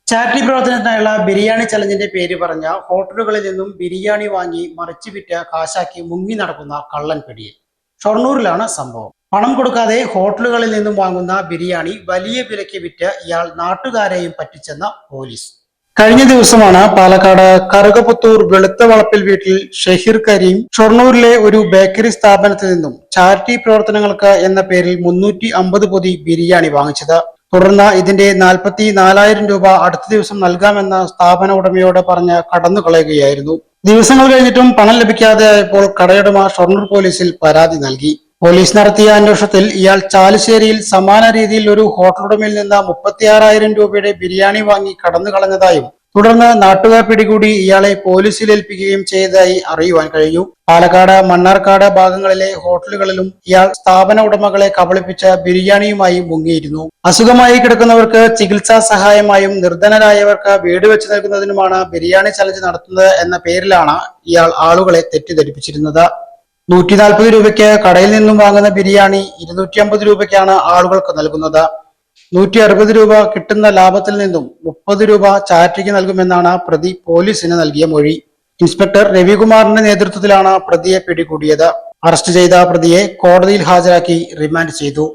Charity പ്രവർത്തനത്തിനായുള്ള biryani ചലഞ്ചിന്റെ പേര് പറഞ്ഞ ഹോട്ടലുകളിൽ നിന്നും ബിരിയാണി വാങ്ങി മറിച്ചു വിറ്റ കാശാക്കി മുങ്ങി നടക്കുന്ന കള്ളൻ പിടിയിൽ. ഷൊർണൂരിലാണ് സംഭവം. പണം കൊടുക്കാതെ ഹോട്ടലുകളിൽ നിന്നും വാങ്ങുന്ന ബിരിയാണി വലിയ വിലയ്ക്ക് വിറ്റ് ഇയാൾ നാട്ടുകാരെയും പറ്റിച്ചെന്ന പോലീസ്. കഴിഞ്ഞ ദിവസമാണ് പാലക്കാട് കറുകപുത്തൂർ വെളുത്ത വളപ്പിൽ വീട്ടിൽ ഷഹീർ കരീം ഷൊർണൂരിലെ ഒരു ബേക്കറി സ്ഥാപനത്തിൽ നിന്നും ചാരിറ്റി പ്രവർത്തനങ്ങൾക്ക് എന്ന പേരിൽ 350 പൊതി ബിരിയാണി വാങ്ങിച്ചത്. തുടർന്ന് ഇതിന്റെ 44,000 രൂപ അടുത്ത ദിവസം നൽകാമെന്ന സ്ഥാപന ഉടമയോട് പറഞ്ഞ് കടന്നു കളയുകയായിരുന്നു. ദിവസങ്ങൾ കഴിഞ്ഞിട്ടും പണം ലഭിക്കാതെ ആയപ്പോൾ കടയുടമ ഷൊർണൂർ പോലീസിൽ പരാതി നൽകി. പോലീസ് നടത്തിയ അന്വേഷണത്തിൽ ഇയാൾ ചാലുശ്ശേരിയിൽ സമാന രീതിയിൽ ഒരു ഹോട്ടലുടമയിൽ നിന്ന് 36,000 രൂപയുടെ ബിരിയാണി വാങ്ങി കടന്നു കളഞ്ഞതായും തുടർന്ന് നാട്ടുകാർ പിടികൂടി ഇയാളെ പോലീസിൽ ഏൽപ്പിക്കുകയും ചെയ്തതായി അറിയുവാൻ കഴിഞ്ഞു. പാലക്കാട് മണ്ണാർക്കാട് ഭാഗങ്ങളിലെ ഹോട്ടലുകളിലും ഇയാൾ സ്ഥാപന ഉടമകളെ കബളിപ്പിച്ച ബിരിയാണിയുമായി മുങ്ങിയിരുന്നു. അസുഖമായി കിടക്കുന്നവർക്ക് ചികിത്സാ സഹായമായും നിർധനരായവർക്ക് വീട് വെച്ച് നൽകുന്നതിനുമാണ് ബിരിയാണി ചലഞ്ച് നടത്തുന്നത് എന്ന പേരിലാണ് ഇയാൾ ആളുകളെ തെറ്റിദ്ധരിപ്പിച്ചിരുന്നത്. 140 രൂപയ്ക്ക് കടയിൽ നിന്നും വാങ്ങുന്ന ബിരിയാണി 250 രൂപയ്ക്കാണ് ആളുകൾക്ക് നൽകുന്നത്. 160 രൂപ കിട്ടുന്ന ലാഭത്തിൽ നിന്നും 30 രൂപ ചാരിറ്റിക്ക് നൽകുമെന്നാണ് പ്രതി പോലീസിന് നൽകിയ മൊഴി. ഇൻസ്പെക്ടർ രവികുമാറിന്റെ നേതൃത്വത്തിലാണ് പ്രതിയെ പിടികൂടിയത്. അറസ്റ്റ് ചെയ്ത പ്രതിയെ കോടതിയിൽ ഹാജരാക്കി റിമാൻഡ് ചെയ്തു.